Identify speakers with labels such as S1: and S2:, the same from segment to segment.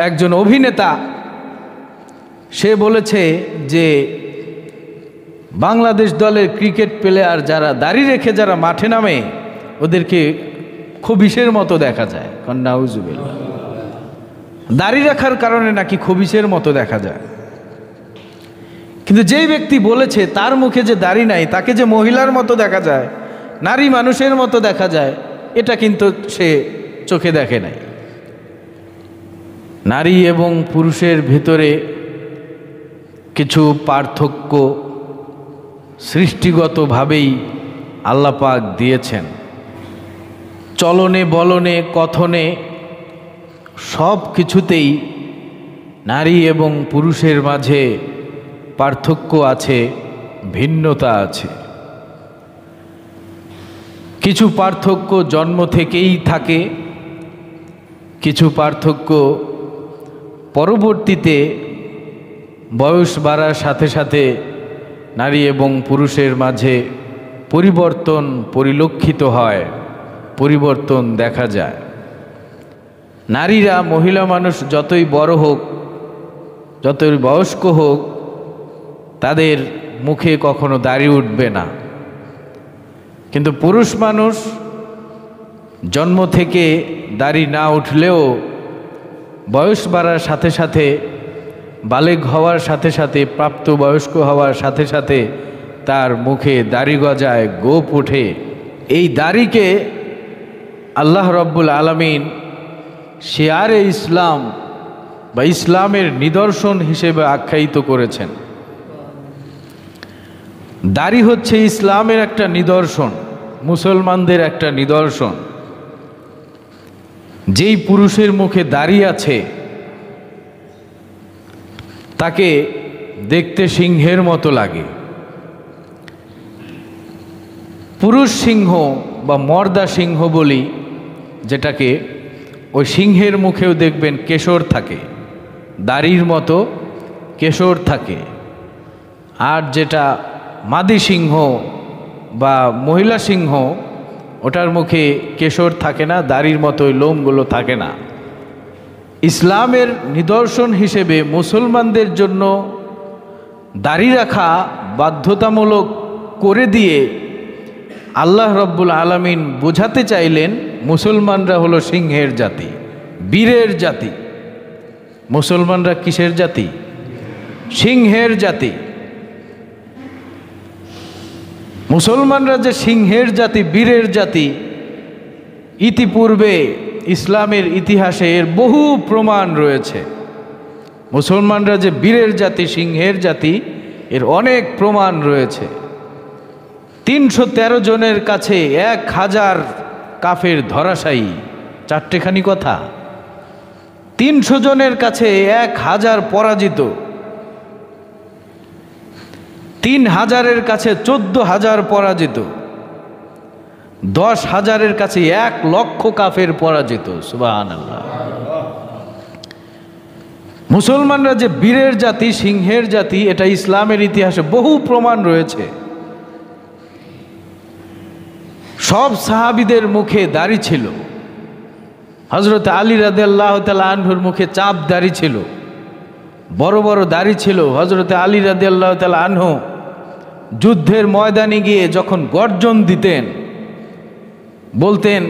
S1: একজন অভিনেতা সে বলেছে যে বাংলাদেশ দলের ক্রিকেট প্লেয়ার যারা দাড়ি রেখে যারা মাঠে নামে ওদেরকে খবিশের মতো দেখা যায়। নাউজুবিল্লাহ। দাড়ি রাখার কারণে নাকি খবিশের মতো দেখা যায়। কিন্তু যেই ব্যক্তি বলেছে তার মুখে যে দাড়ি নাই, তাকে যে মহিলার মতো দেখা যায়, নারী মানুষের মতো দেখা যায়, এটা কিন্তু সে চোখে দেখে নাই। নারী এবং পুরুষের ভিতরে কিছু পার্থক্য সৃষ্টিগতভাবেই আল্লাহ পাক দিয়েছেন। চলনে বলনে কথনে সব কিছুতেই নারী এবং পুরুষের মাঝে পার্থক্য আছে, ভিন্নতা আছে। কিছু পার্থক্য জন্ম থেকেই থাকে, কিছু পার্থক্য পরবর্তীতে বয়স বাড়ার সাথে সাথে নারী এবং পুরুষের মাঝে পরিবর্তন পরিলক্ষিত হয়, পরিবর্তন দেখা যায়। নারীরা, মহিলা মানুষ যতই বড় হোক, যতই বয়স্ক হোক, তাদের মুখে কখনো দাড়ি উঠবে না। কিন্তু পুরুষ মানুষ জন্ম থেকে দাড়ি না উঠলেও বয়স বাড়ার সাথে সাথে, বালেগ হওয়ার সাথে সাথে, প্রাপ্তবয়স্ক হওয়ার সাথে সাথে তার মুখে দাড়ি গজায়, গোঁফ ওঠে। এই দাড়িকে আল্লাহ রব্বুল আলামিন শিয়ারে ইসলাম বা ইসলামের নিদর্শন হিসেবে আখ্যায়িত করেছেন। দাড়ি হচ্ছে ইসলামের একটা নিদর্শন, মুসলমানদের একটা নিদর্শন। যেই পুরুষের মুখে দাড়ি আছে তাকে দেখতে সিংহের মতো লাগে। পুরুষ সিংহ বা মর্দা সিংহ বলি যেটাকে, ওই সিংহের মুখেও দেখবেন কেশর থাকে, দাড়ির মতো কেশর থাকে। আর যেটা মাদি সিংহ বা মহিলা সিংহ, ওটার মুখে কেশর থাকে না, দাড়ির মতো ওই লোমগুলো থাকে না। ইসলামের নিদর্শন হিসেবে মুসলমানদের জন্য দাড়ি রাখা বাধ্যতামূলক করে দিয়ে আল্লাহ রব্বুল আলামিন বোঝাতে চাইলেন মুসলমানরা হলো সিংহের জাতি, বীরের জাতি। মুসলমানরা কিসের জাতি? সিংহের জাতি। মুসলমানরা যে সিংহের জাতি, বীরের জাতি, ইতিপূর্বে ইসলামের ইতিহাসে এর বহু প্রমাণ রয়েছে। মুসলমানরা যে বীরের জাতি, সিংহের জাতি, এর অনেক প্রমাণ রয়েছে। 313 জনের কাছে 1000 কাফের ধরাশায়ী, চারটেখানি কথা। 300 জনের কাছে 1000 পরাজিত, 3000-এর কাছে 14,000 পরাজিত, 10,000-এর কাছে 1,00,000 কাফের পরাজিত। সুবহানাল্লাহ। মুসলমানরা যে বীরের জাতি, সিংহের জাতি, এটা ইসলামের ইতিহাসে বহু প্রমাণ রয়েছে। সব সাহাবীদের মুখে দাড়ি ছিল। হযরত আলী রাদিয়াল্লাহু তাআলা আনহুর মুখে চাপ দাড়ি ছিল, বড় বড় দাড়ি ছিল। হযরত আলী রাদিয়াল্লাহু তাআলা আনহু যুদ্ধের ময়দানে গিয়ে যখন গর্জন দিতেন, বলতেন,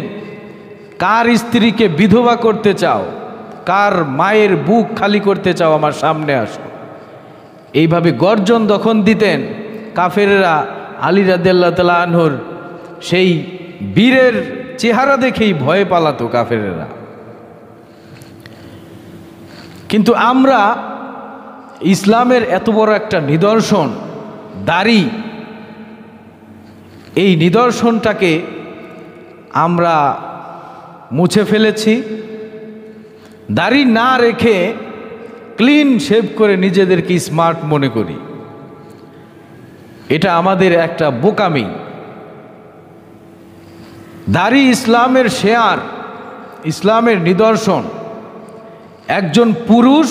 S1: কার স্ত্রীকে বিধবা করতে চাও, কার মায়ের বুক খালি করতে চাও, আমার সামনে আসো। এইভাবে গর্জন যখন দিতেন, কাফেরেরা আলী রাদিয়াল্লাহু তাআলা আনহুর সেই বীরের চেহারা দেখেই ভয়ে পালাতো কাফেরেরা। কিন্তু আমরা ইসলামের এত বড় একটা নিদর্শন দাড়ি, এই নিদর্শনটাকে আমরা মুছে ফেলেছি। দাড়ি না রেখে ক্লিন শেভ করে নিজেদেরকে স্মার্ট মনে করি। এটা আমাদের একটা বোকামি। দাড়ি ইসলামের শেয়ার, ইসলামের নিদর্শন। একজন পুরুষ,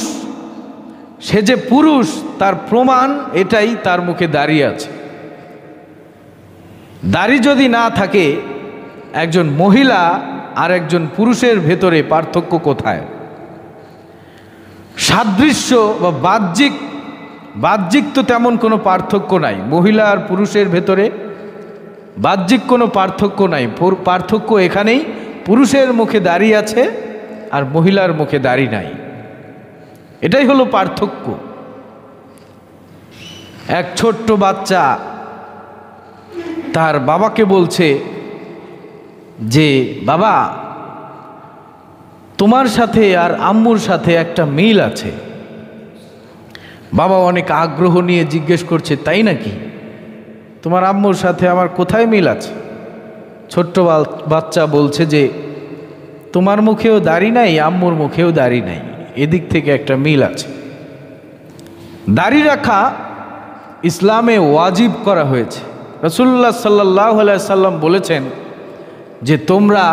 S1: সে যে পুরুষ তার প্রমাণ এটাই, তার মুখে দাড়ি আছে। দাড়ি যদি না থাকে, একজন মহিলা আর একজন পুরুষের ভেতরে পার্থক্য কোথায়? সাদৃশ্য বা বাহ্যিক তো তেমন কোনো পার্থক্য নাই, মহিলা আর পুরুষের ভেতরে বাহ্যিক কোনো পার্থক্য নাই। পার্থক্য এখানেই, পুরুষের মুখে দাড়ি আছে আর মহিলার মুখে দাড়ি নাই, এটাই হলো পার্থক্য। এক ছোট্ট বাচ্চা তার বাবাকে বলছে যে বাবা, তোমার সাথে আর আম্মুর সাথে একটা মিল আছে। বাবা অনেক আগ্রহ নিয়ে জিজ্ঞেস করছে, তাই নাকি? তোমার আম্মুর সাথে আমার কোথায় মিল আছে? ছোট্ট বাচ্চা বলছে যে তোমার মুখেও দাড়ি নাই, আম্মুর মুখেও দাড়ি নাই, এদিক থেকে একটা মিল আছে। দাড়ি রাখা ইসলামে ওয়াজিব করা হয়েছে। রাসূলুল্লাহ সাল্লাল্লাহু আলাইহি সাল্লাম বলেছেন যে তোমরা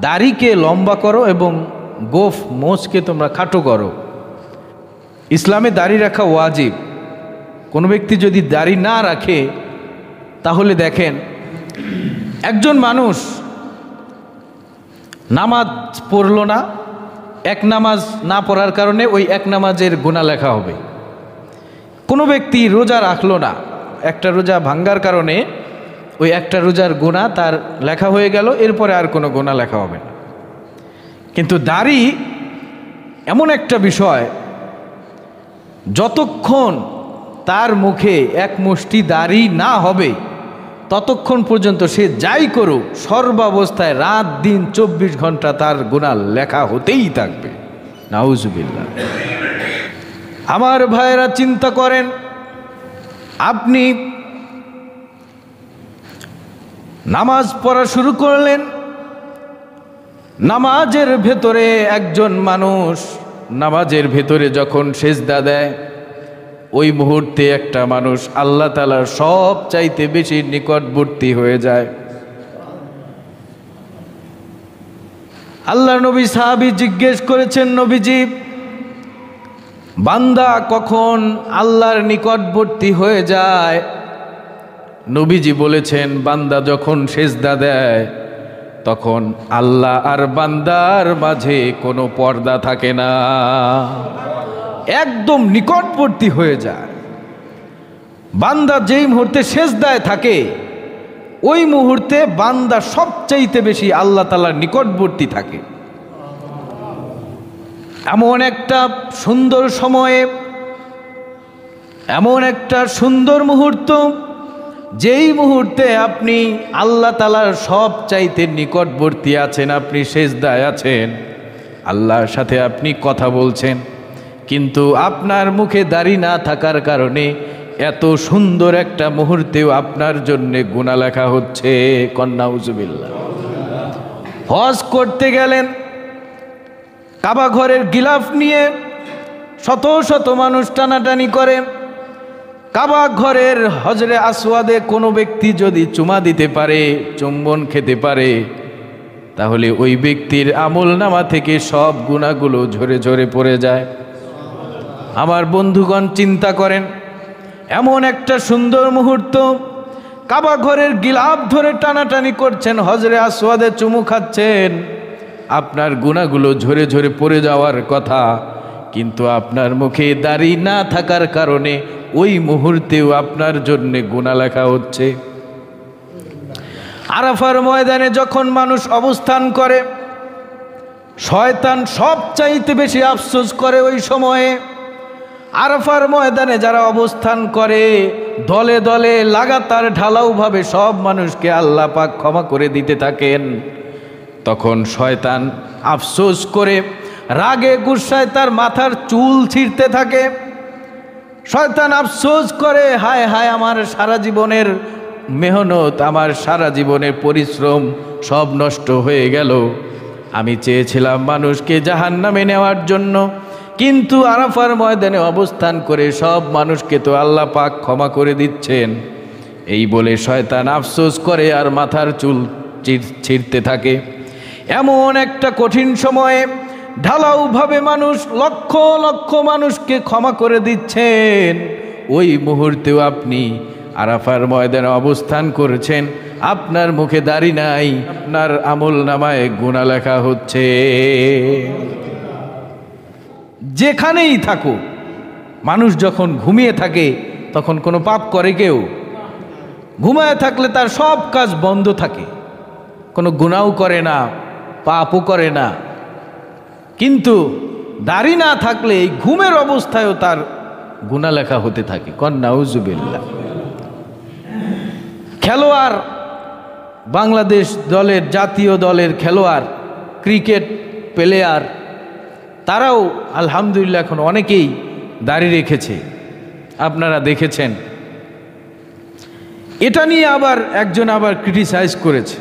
S1: দাড়িকে লম্বা করো এবং গোঁফ মোচকে তোমরা খাটো করো। ইসলামে দাড়ি রাখা ওয়াজিব। কোনো ব্যক্তি যদি দাড়ি না রাখে তাহলে দেখেন, একজন মানুষ নামাজ পড়লো না, এক নামাজ না পড়ার কারণে ওই এক নামাজের গুনাহ লেখা হবে। কোনো ব্যক্তি রোজা রাখলো না, একটা রোজা ভাঙ্গার কারণে ওই একটা রোজার গুনাহ তার লেখা হয়ে গেল, এরপরে আর কোনো গুনাহ লেখা হবে না। কিন্তু দাড়ি এমন একটা বিষয়, যতক্ষণ তার মুখে এক মুষ্টি দাড়ি না হবে ততক্ষণ পর্যন্ত সে যাই করুক, সর্বাবস্থায় রাত দিন 24 ঘন্টা তার গুনাহ লেখা হতেই থাকবে। নাউজুবিল্লাহ। আমার ভাইয়েরা চিন্তা করেন, আপনি নামাজ পড়া শুরু করলেন, নামাজের ভেতরে একজন মানুষ নামাজের ভেতরে যখন সিজদা দেয়, ওই মুহূর্তে একটা মানুষ আল্লাহ তাআলার সব চাইতে বেশি নিকটবর্তী হয়ে যায়। আল্লাহ নবী সাহাবী জিজ্ঞেস করেছেন, নবীজি, বান্দা কখন আল্লাহর নিকটবর্তী হয়ে যায়? নবীজি বলেছেন, বান্দা যখন সিজদা দেয় তখন আল্লাহ আর বান্দার মাঝে কোনো পর্দা থাকে না, একদম নিকটবর্তী হয়ে যায়। বান্দা যেই মুহূর্তে সিজদায় থাকে ওই মুহূর্তে বান্দা সবচাইতে বেশি আল্লাহ তাআলার নিকটবর্তী থাকে। এমন একটা সুন্দর সময়ে, এমন একটা সুন্দর মুহূর্ত, যেই মুহূর্তে আপনি আল্লাহ তাআলার সব চাইতে নিকটবর্তী আছেন, আপনি সিজদায় আছেন, আল্লাহর সাথে আপনি কথা বলছেন, কিন্তু আপনার মুখে দাড়ি না থাকার কারণে এত সুন্দর একটা মুহূর্তেও আপনার জন্য গুনাহ লেখা হচ্ছে। নাউজুবিল্লাহ। হজ করতে গেলেন, কাবা ঘরের গিলাফ নিয়ে শত শত মানুষ টানাটানি করে। কাবা ঘরের হজরে আসওয়াদে কোনো ব্যক্তি যদি চুমা দিতে পারে, চুম্বন খেতে পারে, তাহলে ওই ব্যক্তির আমলনামা থেকে সব গুনাহগুলো ঝরে ঝরে পড়ে যায়। আমার বন্ধুগণ চিন্তা করেন, এমন একটা সুন্দর মুহূর্ত, কাবা ঘরের গিলাফ ধরে টানাটানি করছেন, হজরে আসওয়াদে চুমু খাচ্ছেন, আপনার গুনাহগুলো ঝরে ঝরে পড়ে যাওয়ার কথা, কিন্তু আপনার মুখে দাড়ি না থাকার কারণে ওই মুহূর্তেও আপনার জন্য গুনাহ লেখা হচ্ছে। আরাফার ময়দানে যখন মানুষ অবস্থান করে, শয়তান সবচাইতে বেশি আফসোস করে ওই সময়ে। আরাফার ময়দানে যারা অবস্থান করে, দলে দলে লাগাতার ঢালাওভাবে সব মানুষকে আল্লাহ পাক ক্ষমা করে দিতে থাকেন, তখন শয়তান আফসোস করে রাগে গুসায় তার মাথার চুল ছিঁড়তে থাকে। শয়তান আফসোস করে, হায় হায়, আমার সারা জীবনের মেহনত, আমার সারা জীবনের পরিশ্রম সব নষ্ট হয়ে গেল। আমি চেয়েছিলাম মানুষকে জাহান্নামে নেওয়ার জন্য, কিন্তু আরাফার ময়দানে অবস্থান করে সব মানুষকে তো আল্লাহ পাক ক্ষমা করে দিচ্ছেন। এই বলে শয়তান আফসোস করে আর মাথার চুল ছিঁড়তে থাকে। এমন একটা কঠিন সময়ে ঢালাওভাবে মানুষ লক্ষ লক্ষ মানুষকে ক্ষমা করে দিচ্ছেন, ওই মুহূর্তেও আপনি আরাফার ময়দানে অবস্থান করেছেন, আপনার মুখে দাড়ি নাই, আপনার আমল নামায় গুনাহ লেখা হচ্ছে। যেখানেই থাকো, মানুষ যখন ঘুমিয়ে থাকে তখন কোনো পাপ করে কেউ? ঘুমায় থাকলে তার সব কাজ বন্ধ থাকে, কোনো গুনাহও করে না, পাপও করে না। কিন্তু দাড়ি না থাকলে এই ঘুমের অবস্থায়ও তার গুনাহ লেখা হতে থাকে। নাউজুবিল্লাহ। খেলোয়াড়, বাংলাদেশ দলের, জাতীয় দলের খেলোয়াড়, ক্রিকেট প্লেয়ার, তারাও আলহামদুলিল্লাহ এখন অনেকেই দাড়ি রেখেছে, আপনারা দেখেছেন। এটা নিয়ে একজন ক্রিটিসাইজ করেছে।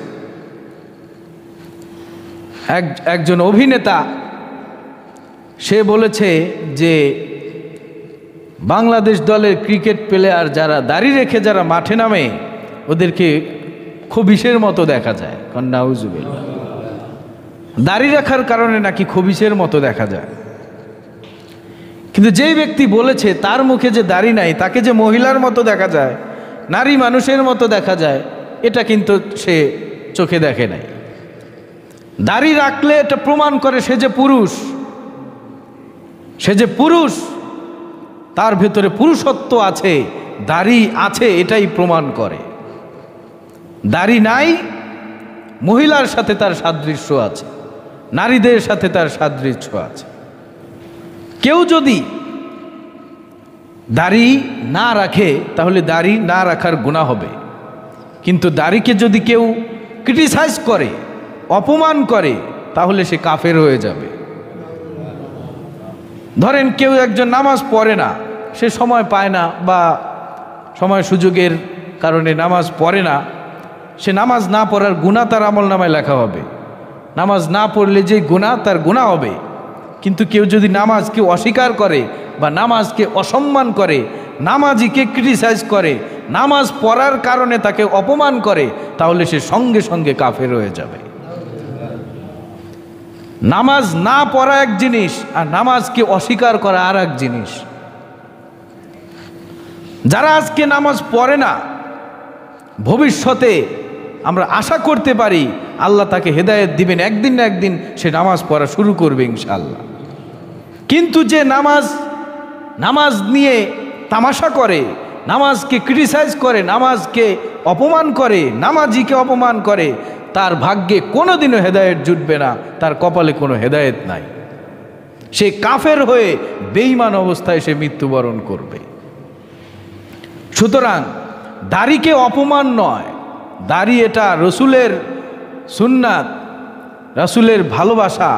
S1: একজন অভিনেতা, সে বলেছে যে বাংলাদেশ দলের ক্রিকেট প্লেয়ার যারা দাড়ি রেখে যারা মাঠে নামে ওদেরকে খবিশের মতো দেখা যায়। নাউজুবিল্লাহ। দাড়ি রাখার কারণে নাকি খবিশের মতো দেখা যায়। কিন্তু যেই ব্যক্তি বলেছে তার মুখে যে দাড়ি নাই, তাকে যে মহিলার মতো দেখা যায়, নারী মানুষের মতো দেখা যায়, এটা কিন্তু সে চোখে দেখে নাই। দাড়ি রাখলে এটা প্রমাণ করে সে যে পুরুষ, সে যে পুরুষ, তার ভেতরে পুরুষত্ব আছে, দাড়ি আছে, এটাই প্রমাণ করে। দাড়ি নাই, মহিলার সাথে তার সাদৃশ্য আছে, নারীদের সাথে তার সাদৃশ্য আছে। কেউ যদি দাড়ি না রাখে তাহলে দাড়ি না রাখার গুনাহ হবে, কিন্তু দাড়িকে যদি কেউ ক্রিটিসাইজ করে, অপমান করে, তাহলে সে কাফের হয়ে যাবে। ধরেন কেউ একজন নামাজ পড়ে না, সে সময় পায় না বা সময় সুযোগের কারণে নামাজ পড়ে না, সে নামাজ না পড়ার গুনাহ তার আমলনামায় লেখা হবে। নামাজ না পড়লে যে গুনাহ, তার গুনাহ হবে। কিন্তু কেউ যদি নামাজকে অস্বীকার করে বা নামাজকে অসম্মান করে, নামাজিকে ক্রিটিসাইজ করে, নামাজ পড়ার কারণে তাকে অপমান করে, তাহলে সে সঙ্গে সঙ্গে কাফের হয়ে যাবে। নামাজ না পড়া এক জিনিস, আর নামাজকে অস্বীকার করা আর এক জিনিস। যারা আজকে নামাজ পড়ে না, ভবিষ্যতে আমরা আশা করতে পারি আল্লাহ তাকে হেদায়েত দিবেন, একদিন না একদিন সে নামাজ পড়া শুরু করবে ইনশাআল্লাহ। কিন্তু যে নামাজ নিয়ে তামাশা করে, নামাজকে ক্রিটিসাইজ করে, নামাজকে অপমান করে, নামাজিকে অপমান করে, তার ভাগ্যে কোনোদিনও হেদায়েত জুটবে না, তার কপালে কোনো হেদায়েত নাই। সে কাফের হয়ে বেঈমান অবস্থায় সে মৃত্যুবরণ করবে। সুতরাং দাড়িকে অপমান নয়, দাড়ি এটা রসুলের সুন্নাত, রাসূলের ভালোবাসা।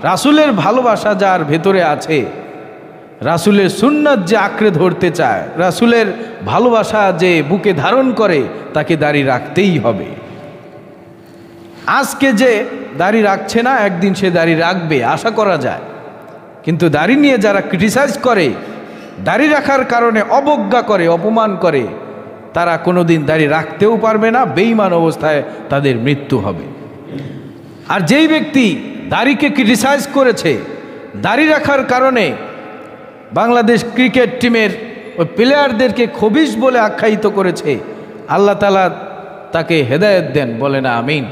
S1: রাসূলের ভালোবাসা যার ভেতরে আছে, রাসূলের সুন্নাত যে আঁকড়ে ধরতে চায়, রাসূলের ভালোবাসা যে বুকে ধারণ করে, তাকে দাড়ি রাখতেই হবে। আজকে যে দাড়ি রাখছে না, একদিন সে দাড়ি রাখবে, আশা করা যায়। কিন্তু দাড়ি নিয়ে যারা ক্রিটিসাইজ করে, দাড়ি রাখার কারণে অবজ্ঞা করে, অপমান করে, তারা কোনোদিন দাড়ি রাখতেও পারবে না, বেঈমান অবস্থায় তাদের মৃত্যু হবে। আর যেই ব্যক্তি দাড়িকে ক্রিটিসাইজ করেছে, দাড়ি রাখার কারণে বাংলাদেশ ক্রিকেট টিমের ওই প্লেয়ারদেরকে খবিশ বলে আখ্যায়িত করেছে, আল্লাহ তাআলা তাকে হেদায়েত দেন, বলে না আমিন।